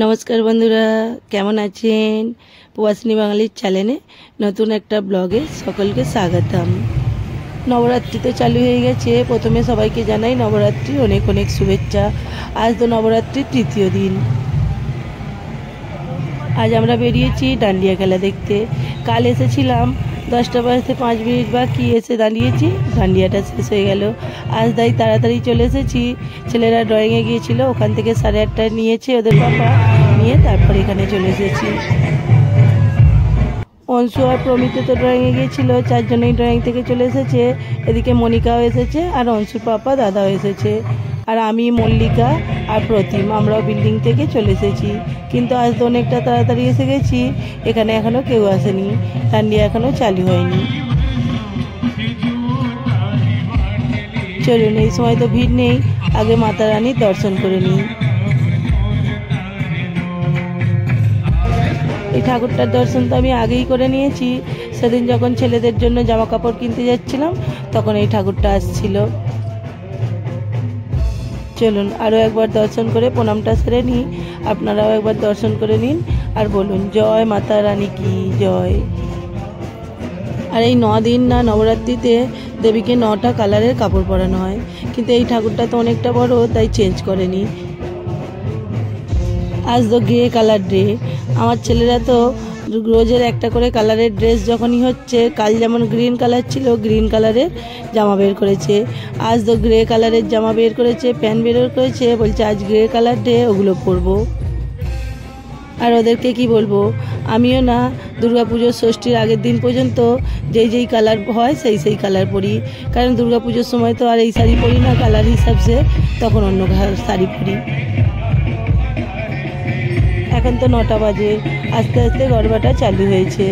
नमस्कार बंधुरा केमन आছেন প্রবাসী বাঙালির চ্যানেলে নতুন একটা ব্লগে সকলকে স্বাগতম। নবরাত্রি তো চালু হয়ে গেছে। প্রথমে সবাইকে জানাই নবরাত্রির অনেক অনেক শুভেচ্ছা। আজ তো নবরাত্রির তৃতীয় দিন। আজ আমরা বেরিয়েছি ডান্ডিয়া খেলা দেখতে। কাল এসেছিলাম 10টা বাজতে 5 মিনিট বাকি এসে দাঁড়িয়েছি, ডান্ডিয়াটা শেষ হয়ে গেল। আজ তাই তাড়াতাড়ি চলে এসেছি। ছেলেরা ড্রয়িংয়ে গিয়েছিল, ওখান থেকে 8:30টায় নিয়েছে ওদের পাপা, নিয়ে তারপর এখানে চলে এসেছি। অংশু আর প্রমিত তো ড্রয়িংয়ে গিয়েছিল, 4 জনেই ড্রয়িং থেকে চলে এসেছে। এদিকে মনিকাও এসেছে আর অংশুর পাপা দাদাও এসেছে, আর আমি মল্লিকা আর প্রতিম আমরাও বিল্ডিং থেকে চলে এসেছি। কিন্তু আজ তো অনেকটা তাড়াতাড়ি এসে গেছি, এখানে এখনও কেউ আসেনি, ডান্ডিয়া এখনও চালু হয়নি। চলুন, এই সময় তো ভিড় নেই, আগে মাতা রানীর দর্শন করে নিই। এই ঠাকুরটার দর্শন তো আমি আগেই করে নিয়েছি, সেদিন যখন ছেলেদের জন্য জামা কাপড় কিনতে যাচ্ছিলাম তখন এই ঠাকুরটা আসছিল। চলুন আরও একবার দর্শন করে প্রণামটা সেরে নিই। আপনারাও একবার দর্শন করে নিন আর বলুন জয় মাতা রানী কি জয়। আর এই 9 দিন না নবরাত্রিতে দেবীকে 9টা কালারের কাপড় পরানো হয়, কিন্তু এই ঠাকুরটা তো অনেকটা বড়, তাই চেঞ্জ করেনি। আজ তো গ্রে কালার ডে। আমার ছেলেরা তো রোজের একটা করে কালারের ড্রেস যখনই হচ্ছে, কাল যেমন গ্রিন কালার ছিল গ্রিন কালারের জামা বের করেছে, আজ তো গ্রে কালারের জামা বের করেছে, প্যান্ট বের করেছে, বলছে আজ গ্রে কালার ডে, ওগুলো পরবো। আর ওদেরকে কি বলবো, আমিও না দুর্গাপুজোর ষষ্ঠীর আগের দিন পর্যন্ত যেই কালার হয় সেই কালার পরি, কারণ দুর্গাপুজোর সময় তো আর এই শাড়ি পরি না কালার হিসাবসে, তখন অন্য শাড়ি পরি। এখন তো 9টা বাজে, আস্তে আস্তে গরবাটা চালু হয়েছে।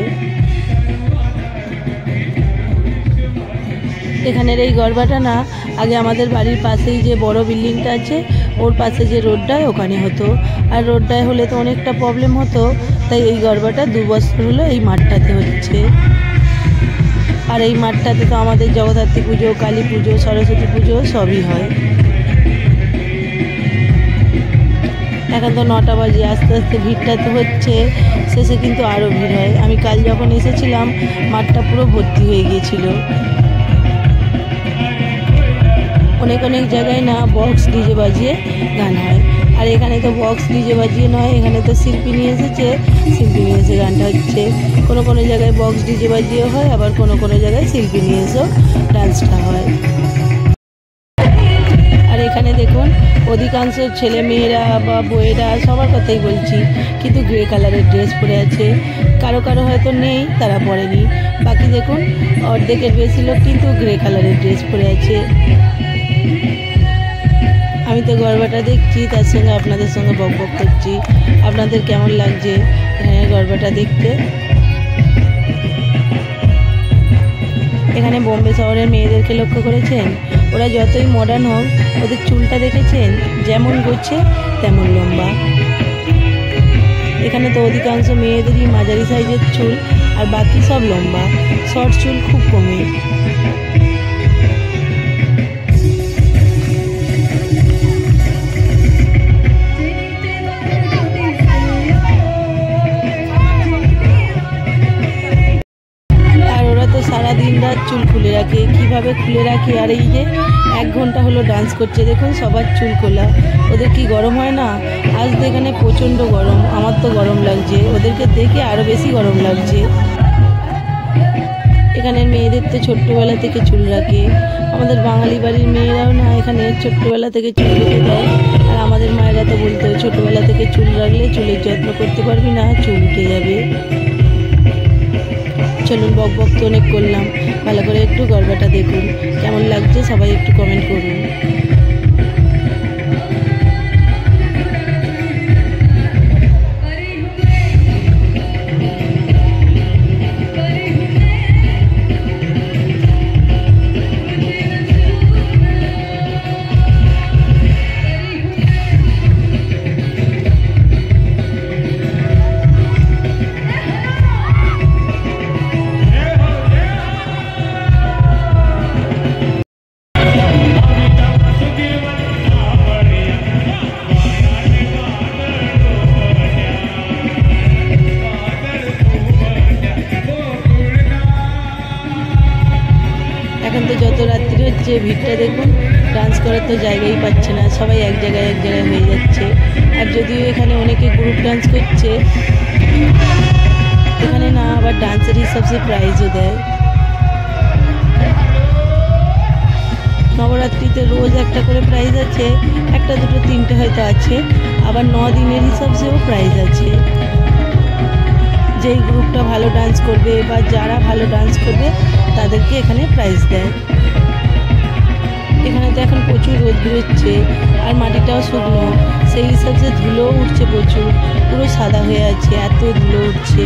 এখানের এই গরবাটা না আগে আমাদের বাড়ির পাশেই যে বড় বিল্ডিংটা আছে ওর পাশে যে রোডটায় ওখানে হতো, আর রোডটায় হলে তো অনেকটা প্রবলেম হতো, তাই এই গরবাটা 2 বছর হলো এই মাঠটাতে হচ্ছে। আর এই মাঠটাতে তো আমাদের জগদ্ধাত্রী পুজো, কালী পুজো, সরস্বতী পুজো সবই হয়। এখন তো 9টা বাজে, আস্তে আস্তে ভিড়টা তো হচ্ছে, শেষে কিন্তু আরও ভিড় হয়। আমি কাল যখন এসেছিলাম মাঠটা পুরো ভর্তি হয়ে গিয়েছিল। অনেক অনেক জায়গায় না বক্স ডিজে বাজিয়ে গান হয়, আর এখানে তো বক্স ডিজে বাজিয়ে নয়, এখানে তো শিল্পী নিয়ে এসেছে, শিল্পী নিয়ে এসে গানটা হচ্ছে। কোনো কোনো জায়গায় বক্স ডিজে বাজিয়ে হয়, আবার কোনো কোনো জায়গায় শিল্পী নিয়ে এসেও ডান্সটা হয়। আর এখানে দেখুন অধিকাংশ ছেলে মেয়েরা বা বউয়েরা সবার কথাই বলছি, কিন্তু গ্রে কালারের ড্রেস পরে আছে। কারো কারো হয়তো নেই, তারা পরেনি। বাকি দেখুন অর্ধেকের বেশি লোক কিন্তু গ্রে কালারের ড্রেস পরে আছে। আমি তো গরবাটা দেখছি, তার সঙ্গে আপনাদের সঙ্গে বক বক করছি। আপনাদের কেমন লাগছে এখানে গরবাটা দেখতে? এখানে বোম্বে শহরের মেয়েদেরকে লক্ষ্য করেছেন, ওরা যতই মডার্ন হোক ওদের চুলটা দেখেছেন যেমন গোছে তেমন লম্বা। এখানে তো অধিকাংশ মেয়েদেরই মাঝারি সাইজের চুল, আর বাকি সব লম্বা, শর্ট চুল খুব কমে। সারা দিন রাত চুল খুলে রাখে, কিভাবে খুলে রাখে। আর এই যে 1 ঘন্টা হলো ডান্স করছে, দেখুন সবার চুল খোলা। ওদের কি গরম হয় না? আজ তো এখানে প্রচণ্ড গরম, আমার তো গরম লাগছে, ওদেরকে দেখে আরও বেশি গরম লাগছে। এখানের মেয়েদের তো ছোট্টবেলা থেকে চুল রাখে, আমাদের বাঙালি বাড়ির মেয়েরাও না এখানে ছোট্টবেলা থেকে চুল রেখে দেয়। আর আমাদের মায়েরা তো বলতো ছোটবেলা থেকে চুল রাখলে চুলের যত্ন করতে পারবি না, চুল উঠে যাবে। চলুন বক বক তো অনেক করলাম, ভালো করে একটু গরবাটা দেখুন কেমন লাগছে, সবাই একটু কমেন্ট করুন। যে ভিড়টা দেখুন, ডান্স করার তো জায়গাই পাচ্ছে না, সবাই এক জায়গায় হয়ে যাচ্ছে। আর যদিও এখানে অনেকে গ্রুপ ডান্স করছে, এখানে না আবার ডান্সের হিসাবে প্রাইজও দেয়। নবরাত্রিতে রোজ একটা করে প্রাইজ আছে, একটা দুটো তিনটে হয়তো আছে, আবার 9 দিনের হিসাবেও প্রাইজ আছে। যেই গ্রুপটা ভালো ডান্স করবে বা যারা ভালো ডান্স করবে তাদেরকে এখানে প্রাইজ দেয়। এখানে তো এখন প্রচুর রোদ বেরোচ্ছে আর মাটিটাও শুকনো, সেই হিসাবে ধুলোও উঠছে প্রচুর, পুরো সাদা হয়ে আছে, এত ধুলো উঠছে।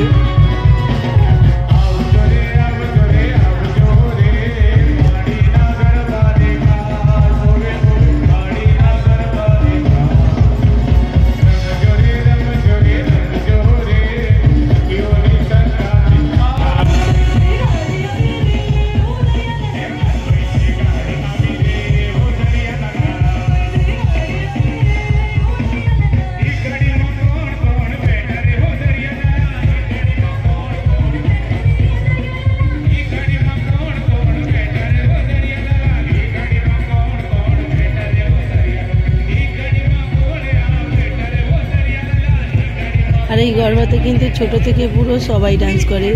আর এই গরবাতে কিন্তু ছোট থেকে বুড়ো সবাই ডান্স করে।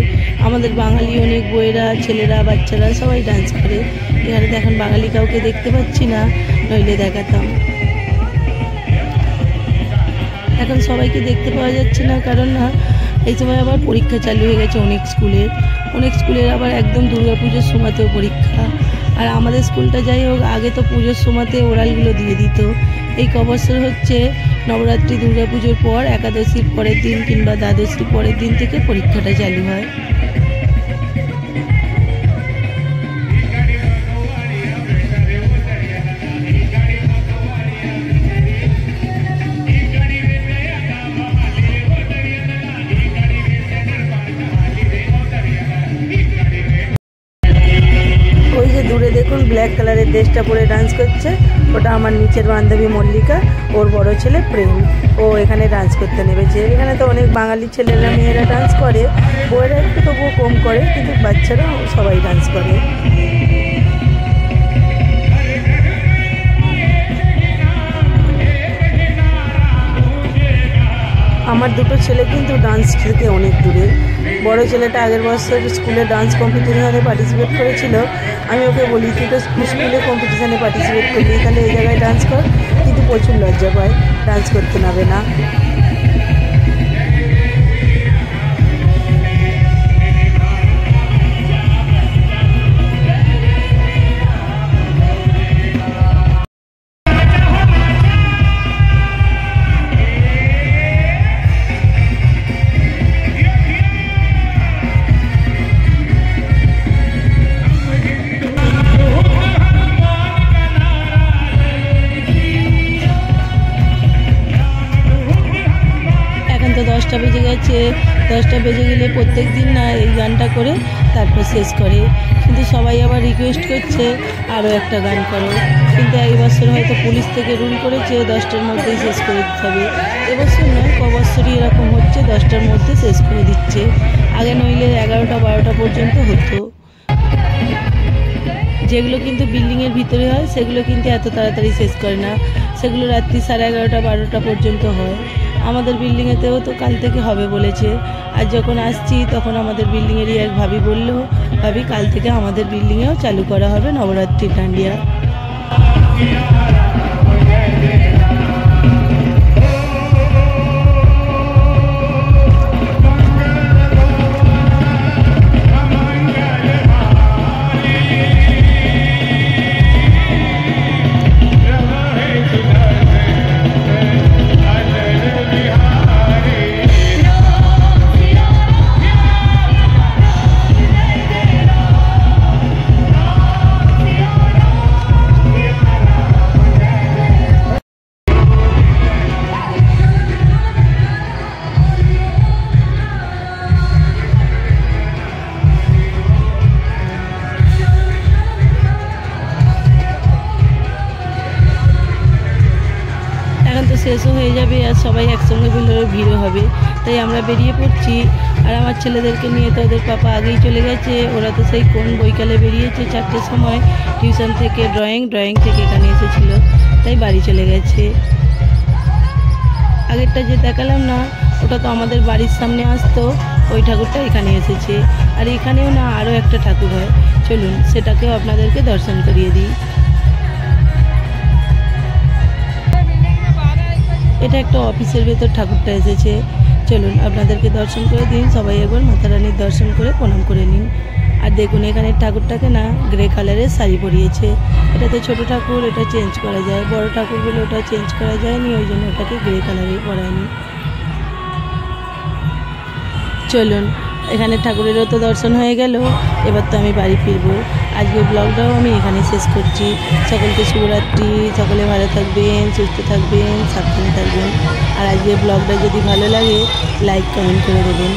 আমাদের বাঙালি অনেক বউয়েরা, ছেলেরা, বাচ্চারা সবাই ডান্স করে। এখানে দেখেন বাঙালি কাউকে দেখতে পাচ্ছি না, নইলে দেখাতাম। এখন সবাইকে দেখতে পাওয়া যাচ্ছে না, কারণ না এই সময় আবার পরীক্ষা চালু হয়ে গেছে অনেক স্কুলের আবার একদম দুর্গাপুজোর সময়তেও পরীক্ষা। আর আমাদের স্কুলটা যাই হোক, আগে তো পুজোর সময়তে ওরালগুলো দিয়ে দিত। এই কবছর হচ্ছে নবরাত্রি দুর্গাপুজোর পর একাদশীর পরের দিন কিংবা দ্বাদশীর পরের দিন থেকে পরীক্ষাটা চালু হয়। দূরে দেখুন ব্ল্যাক কালারের ড্রেসটা পরে ডান্স করছে, ওটা আমার নিচের বান্ধবী মল্লিকা, ওর বড় ছেলে প্রেম। ও এখানে ডান্স করতে নেমেছে। এখানে তো অনেক বাঙালি ছেলেরা মেয়েরা ডান্স করে, বউয়েরা একটু তবুও কম করে, কিন্তু বাচ্চারা সবাই ডান্স করে। আমার দুটো ছেলে কিন্তু ডান্স থেকে অনেক দূরে। বড় ছেলেটা আগের বছর স্কুলে ডান্স কম্পিটিশানে পার্টিসিপেট করেছিল। আমি ওকে বলি, তুই তো স্কুলে কম্পিটিশানে পার্টিসিপেট করবি, তাহলে এই জায়গায় ডান্স কর, কিন্তু প্রচুর লজ্জা পায়, ডান্স করতে নাবে না। তো 10টা বেজে গেছে। 10টা বেজে গেলে প্রত্যেক দিন না এই গানটা করে তারপর শেষ করে, কিন্তু সবাই আবার রিকোয়েস্ট করছে আরও একটা গান করো। কিন্তু এই বছর হয়তো পুলিশ থেকে রুল করেছে 10টার মধ্যেই শেষ করে দিতে হবে। এবছর নয়, কবছরই এরকম হচ্ছে, 10টার মধ্যে শেষ করে দিচ্ছে। আগে নইলে 11টা 12টা পর্যন্ত হতো। যেগুলো কিন্তু বিল্ডিংয়ের ভিতরে হয় সেগুলো কিন্তু এত তাড়াতাড়ি শেষ করে না, সেগুলো রাত্রি 11:30 12টা পর্যন্ত হয়। আমাদের বিল্ডিংয়েতেও তো কাল থেকে হবে বলেছে। আর যখন আসছি তখন আমাদের বিল্ডিংয়েরই এক ভাবি বলল, ভাবি কাল থেকে আমাদের বিল্ডিংয়েও চালু করা হবে নবরাত্রি ডান্ডিয়া। শেষও হয়ে যাবে আর সবাই একসঙ্গে ভিড়ও হবে, তাই আমরা বেরিয়ে পড়ছি। আর আমার ছেলেদেরকে নিয়ে তো ওদের পাপা আগেই চলে গেছে। ওরা তো সেই কোন বৈকালে বেরিয়েছে 4টের সময় টিউশন থেকে, ড্রয়িং থেকে এখানে এসেছিলো, তাই বাড়ি চলে গেছে। আগেরটা যে দেখালাম না, ওটা তো আমাদের বাড়ির সামনে আসতো, ওই ঠাকুরটা এখানে এসেছে। আর এখানেও না আরও একটা ঠাকুর হয়, চলুন সেটাকেও আপনাদেরকে দর্শন করিয়ে দিই। এটা একটা অফিসের ভেতর ঠাকুরটা এসেছে, চলুন আপনাদেরকে দর্শন করে দিন। সবাই একবার মাতা রানীর দর্শন করে প্রণাম করে নিন। আর দেখুন এখানে ঠাকুরটাকে না গ্রে কালারের শাড়ি পরিয়েছে। এটা তো ছোটো ঠাকুর, এটা চেঞ্জ করা যায়, বড় ঠাকুর বলে ওটা চেঞ্জ করা যায়নি, ওই জন্য ওটাকে গ্রে কালারের পরায়নি। চলুন, এখানে ঠাকুরেরও তো দর্শন হয়ে গেল, এবার তো আমি বাড়ি ফিরবো। আজকের ব্লগটাও আমি এখানে শেষ করছি। সকলকে শুভরাত্রি, সকলে ভালো থাকবেন, সুস্থ থাকবেন, সাবধানে থাকবেন। আর আজকের ব্লগটা যদি ভালো লাগে লাইক কমেন্ট করে দেবেন।